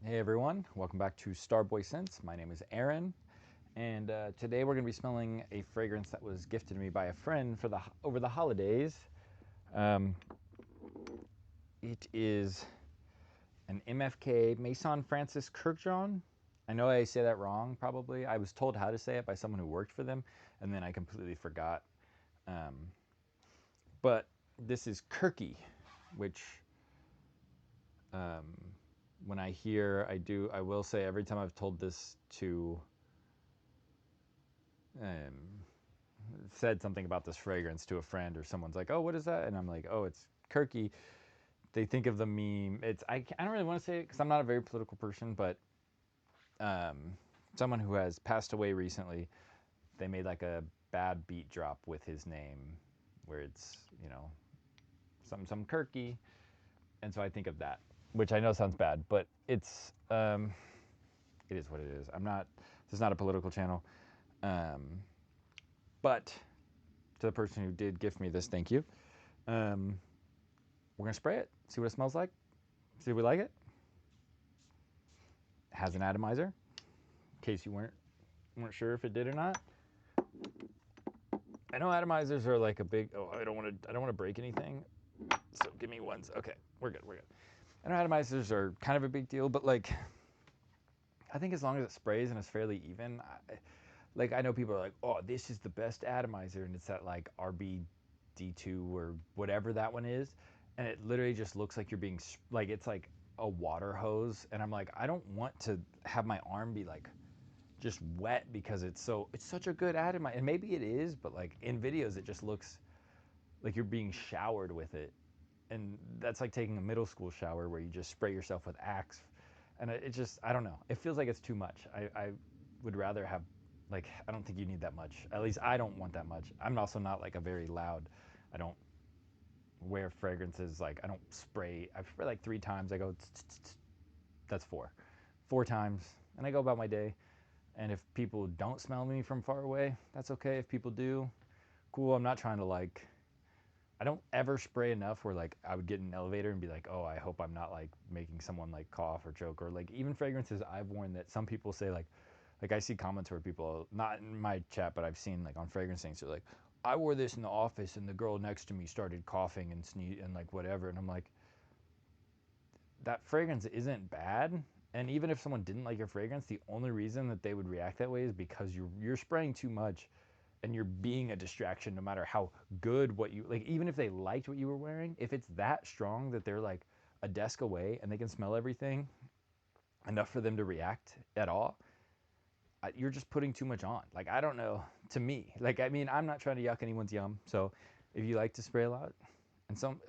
Hey everyone, welcome back to Starboy Scents. My name is Aaron, and today we're going to be smelling a fragrance that was gifted to me by a friend for over the holidays. Um, it is an MFK Maison Francis Kurkdjian. I know I say that wrong, probably. I was told how to say it by someone who worked for them, and then I completely forgot. Um, but this is Kurky, which when I hear, I will say every time I've told this to um, said something about this fragrance to a friend or someone's like, oh, what is that? And I'm like, oh, it's Kurky. They think of the meme. I don't really want to say it because I'm not a very political person, but um, someone who has passed away recently, they made like a bad beat drop with his name where it's, some Kurky. And so I think of that, which I know sounds bad, but it is what it is. This is not a political channel. Um, but to the person who did gift me this, thank you. Um, we're gonna spray it, see what it smells like, see if we like it. It has an atomizer, in case you weren't sure if it did or not. I know atomizers are like a big. Oh, I don't want to break anything. So give me one. Okay, we're good. We're good. I know atomizers are kind of a big deal, but like, I think as long as it sprays and it's fairly even, I know people are like, oh, this is the best atomizer, and it's that like RBD2 or whatever that one is, and it literally just looks like you're being like it's like a water hose, and I'm like, I don't want to have my arm be like just wet because it's such a good atomizer, and maybe it is, but like in videos it just looks like you're being showered with it, and that's like taking a middle school shower where you just spray yourself with Axe, and it just I don't know, it feels like it's too much. I would rather have like I don't think you need that much. At least I don't want that much. I'm also not like a very loud. I don't wear fragrances like I don't spray. I spray like 3 times. I go that's four times, and I go about my day. And if people don't smell me from far away, that's okay. If people do, cool. I'm not trying to like. I don't ever spray enough where like I would get in an elevator and be like, oh, I hope I'm not like making someone like cough or choke, or like even fragrances I've worn that some people say like I see comments where people, not in my chat, but I've seen like on fragrance things, they're like, I wore this in the office and the girl next to me started coughing and sneeze and like whatever, and I'm like, that fragrance isn't bad. And even if someone didn't like your fragrance, the only reason that they would react that way is because you're spraying too much and you're being a distraction no matter how good what you like. Even if they liked what you were wearing, if it's that strong that they're like a desk away and they can smell everything enough for them to react at all, you're just putting too much on. Like, I don't know, to me, like, I mean, I'm not trying to yuck anyone's yum. So if you like to spray a lot, and some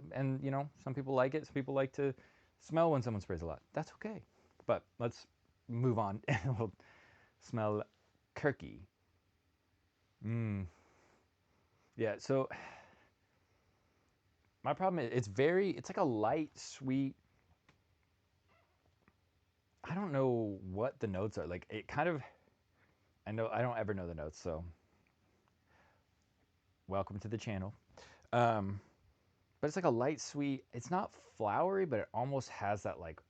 people like it, some people like to smell when someone sprays a lot, that's okay. But let's move on and we'll smell Kurky. Mm. Yeah, so my problem is it's like a light, sweet, I don't know what the notes are. Like, it kind of, I know I don't ever know the notes, so welcome to the channel. Um, but it's like a light sweet. It's not flowery, but it almost has that like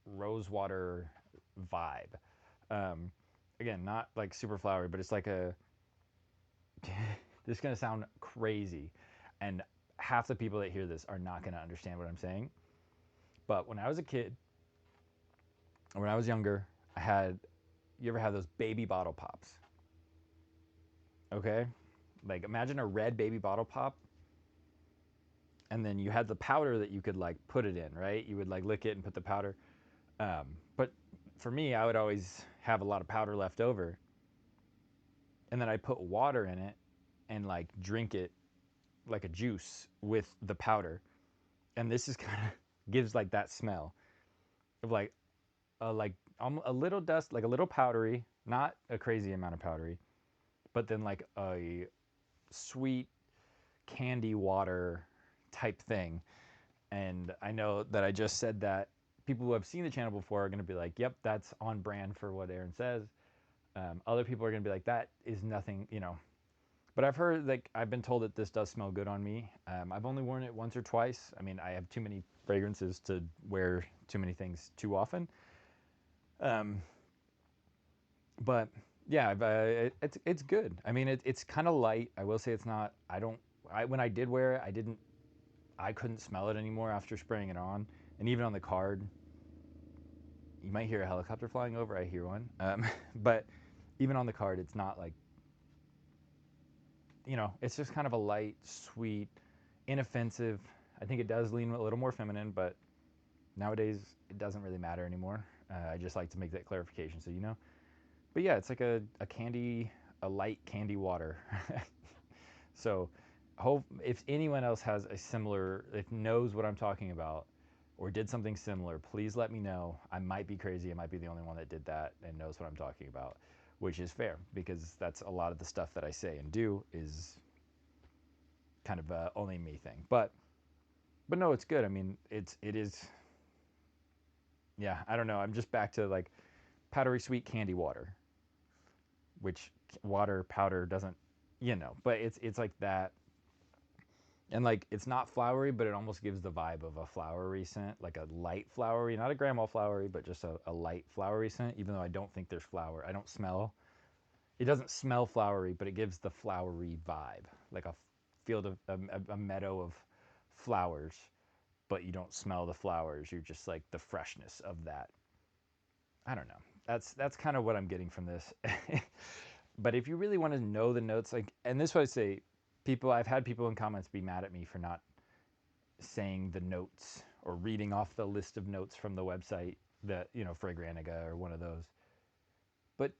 rosewater vibe. Um, Again, not like super flowery, but it's like a. This is gonna sound crazy, and half the people that hear this are not gonna understand what I'm saying. But when I was a kid, or when I was younger, I had. You ever have those baby bottle pops? Okay, like imagine a red baby bottle pop, and then you had the powder that you could like put it in, right? You would like lick it and put the powder. But for me, I would always have a lot of powder left over, and then I'd put water in it and like drink it like a juice with the powder. And this is kind of gives like that smell of like a little dust, like a little powdery, not a crazy amount of powdery, but then like a sweet candy water type thing. And I know that I just said that people who have seen the channel before are going to be like, yep, that's on brand for what Aaron says. Other people are going to be like, that is nothing. But I've heard, like, I've been told that this does smell good on me. I've only worn it once or twice. I mean, I have too many fragrances to wear too many things too often. Um, but yeah, it's good. I mean, it's kind of light. I will say it's not. I don't. When I did wear it, I couldn't smell it anymore after spraying it on, and even on the card, you might hear a helicopter flying over. I hear one. But even on the card, it's not like, it's just kind of a light, sweet, inoffensive. I think it does lean a little more feminine, but nowadays it doesn't really matter anymore. I just like to make that clarification so you know. But yeah, it's like a candy, a light candy water. So, hope if anyone else has a similar, if knows what I'm talking about, or did something similar, please let me know. I might be crazy. I might be the only one that did that and knows what I'm talking about, which is fair because that's a lot of the stuff that I say and do is kind of only me thing. But no, it's good. I mean, it is. Yeah, I don't know. I'm just back to like powdery sweet candy water, which water powder doesn't, but it's like that. And like it's not flowery, but it almost gives the vibe of a flowery scent, like a light flowery, not a grandma flowery, but just a light flowery scent. Even though I don't think there's flower, I don't smell. It doesn't smell flowery, but it gives the flowery vibe, like a field of a meadow of flowers, but you don't smell the flowers. You're just like the freshness of that. I don't know. That's kind of what I'm getting from this. But if you really want to know the notes, like, and this is what I say, I've had people in comments be mad at me for not saying the notes or reading off the list of notes from the website that, Fragrantica or one of those. But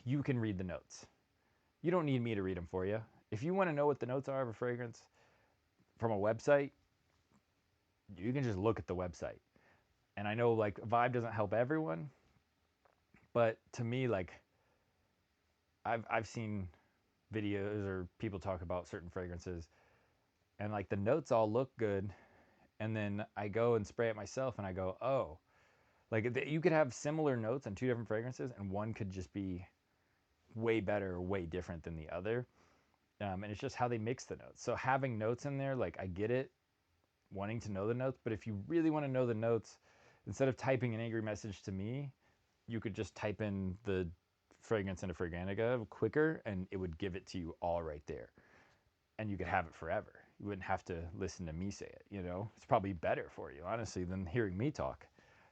you can read the notes. You don't need me to read them for you. If you want to know what the notes are of a fragrance from a website, you can just look at the website. And I know like vibe doesn't help everyone, but to me, like I've seen videos or people talk about certain fragrances and like the notes all look good, and then I go and spray it myself and I go, oh, like you could have similar notes on two different fragrances and one could just be way better or way different than the other. And it's just how they mix the notes. So having notes in there, like I get it, wanting to know the notes, but if you really want to know the notes, instead of typing an angry message to me, you could just type in the fragrance into Fragrantica quicker and it would give it to you all right there. And you could have it forever. You wouldn't have to listen to me say it, It's probably better for you, honestly, than hearing me talk.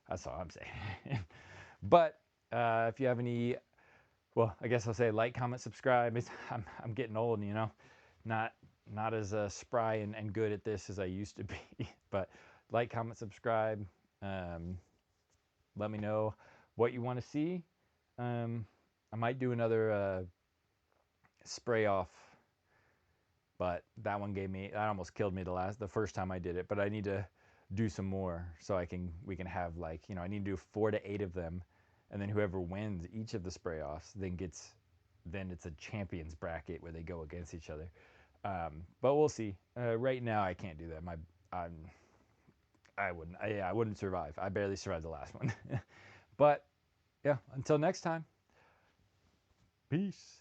That's all I'm saying. But if you have any, well, I guess I'll say like, comment, subscribe. I'm getting old, not not as spry and good at this as I used to be. But like, comment, subscribe. Um, Let me know what you want to see. I might do another spray off, but that one that almost killed me the first time I did it. But I need to do some more so we can have like, I need to do 4 to 8 of them, and then whoever wins each of the spray offs then it's a champions bracket where they go against each other. But we'll see. Right now I can't do that. I'm I wouldn't survive. I barely survived the last one. But yeah, until next time. Peace.